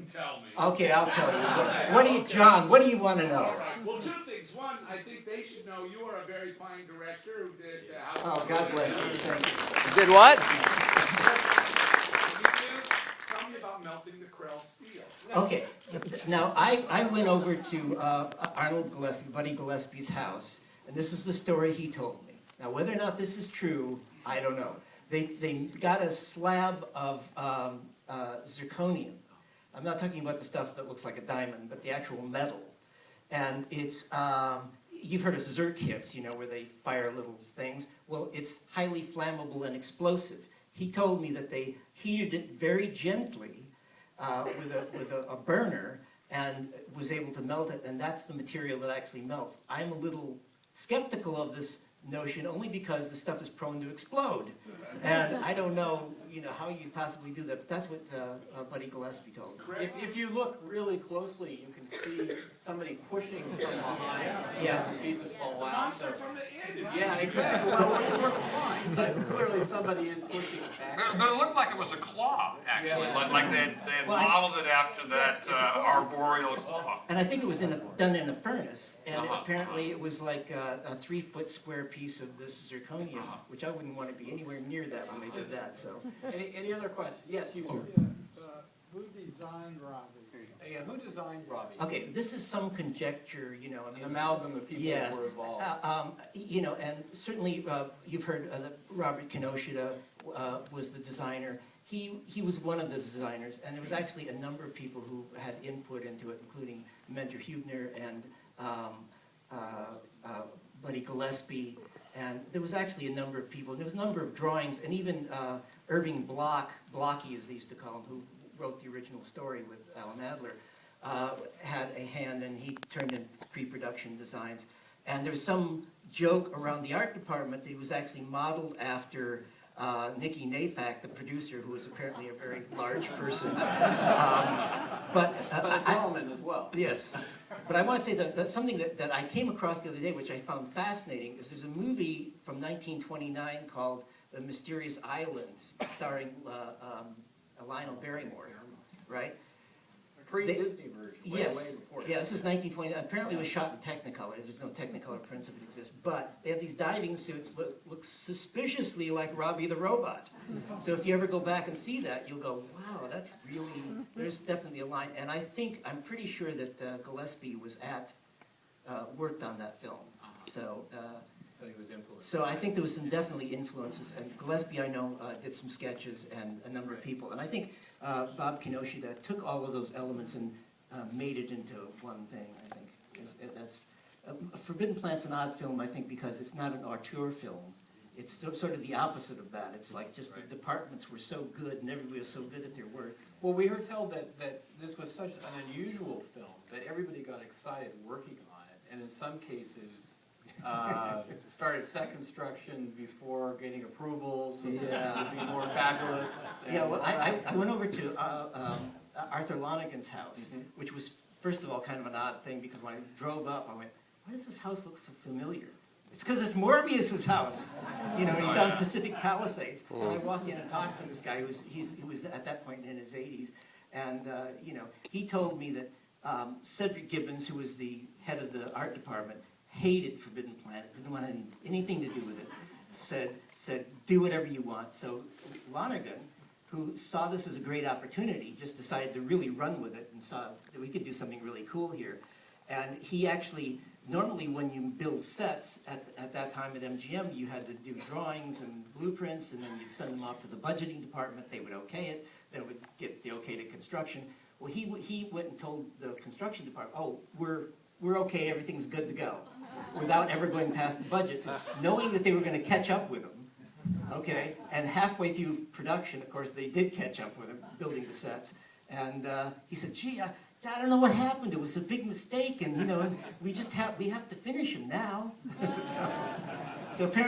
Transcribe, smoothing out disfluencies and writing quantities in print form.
wouldn't tell me. Okay, I'll tell you. What do you, John? What do you want to know? All right. Well, two things. One, I think they should know you are a very fine director who did House. Oh, God bless you. Thank you. Did what? Tell me about melting the Krell steel. Okay, now I went over to Arnold Gillespie, Buddy Gillespie's house, and this is the story he told me. Now, whether or not this is true, I don't know. They got a slab of zirconium. I'm not talking about the stuff that looks like a diamond, but the actual metal. And it's, you've heard of Zerk hits, you know, where they fire little things. Well, it's highly flammable and explosive. He told me that they heated it very gently with a burner and was able to melt it, and that's the material that actually melts. I'm a little skeptical of this notion only because the stuff is prone to explode. And I don't know, you know, how you possibly do that, but that's what Buddy Gillespie told me. If you look really closely, you can see somebody pushing from behind. Yeah. Some pieces fall The out. monster So, from the end. yeah, exactly. Well, it works fine, but clearly somebody is pushing it back. But it looked like it was a claw, actually, Yeah. like they had Well, modeled it after that Yes, it's a claw. arboreal claw. And I think it was done in a furnace, and apparently it was like a 3-foot square piece of this zirconium, which I wouldn't want to be anywhere near that when they did that. So, Any other questions? Yes, you, sir. Who designed Robbie? Yeah, who designed Robbie? okay, this is some conjecture, you know. I mean, An amalgam of people yes, that were involved. you know, and certainly you've heard that Robert Kinoshita was the designer. He was one of the designers, and there was actually a number of people who had input into it, including Mentor Hubner and Buddy Gillespie, and there was actually a number of people, and there was a number of drawings, and even Irving Blocky as they used to call him, who wrote the original story with Alan Adler, had a hand, and he turned in pre-production designs. And there's some joke around the art department that he was actually modeled after Nicky Nafak, the producer, who was apparently a very large person. But a gentleman as well. yes. But I want to say that something that I came across the other day, which I found fascinating, is there's a movie from 1929 called The Mysterious Islands, starring Lionel Barrymore, right? Pre-Disney version, way before. Yeah, this is 1920. Apparently it was shot in Technicolor. There's no Technicolor prints of it exist. But they have these diving suits look suspiciously like Robbie the Robot. So if you ever go back and see that, you'll go, wow, that's really, there's definitely a line. And I'm pretty sure that Gillespie was worked on that film. So So he was influenced. so I think there was some definitely influences, and Gillespie, I know, did some sketches and a number of people. And I think Bob Kinoshita took all of those elements and made it into one thing, I think. That's Forbidden Planet's an odd film, I think, because it's not an auteur film. It's sort of the opposite of that. It's like just the departments were so good and everybody was so good at their work. Well, we were told that this was such an unusual film that everybody got excited working on it, and in some cases started set construction before getting approvals, so that it would be more fabulous. Yeah, well, I went over to Arthur Lonergan's house, which was, first of all, kind of an odd thing, because when I drove up, I went, why does this house look so familiar? It's because it's Morbius's house, you know, and he's down Pacific Palisades. And I walked in and talked to this guy who was at that point in his 80s, and you know, he told me that Cedric Gibbons, who was the head of the art department, hated Forbidden Planet, didn't want anything to do with it, said do whatever you want. So Lonergan, who saw this as a great opportunity, just decided to really run with it and saw that we could do something really cool here. And he actually, normally when you build sets at that time at MGM, you had to do drawings and blueprints, and then you'd send them off to the budgeting department, they would okay it, then it would get the okay to construction. Well, he went and told the construction department, oh, we're okay, everything's good to go, without ever going past the budget, knowing that they were going to catch up with him. Okay, and halfway through production, of course, they did catch up with him, building the sets. And he said, gee, I don't know what happened. It was a big mistake, and you know, we have to finish him now. So apparently.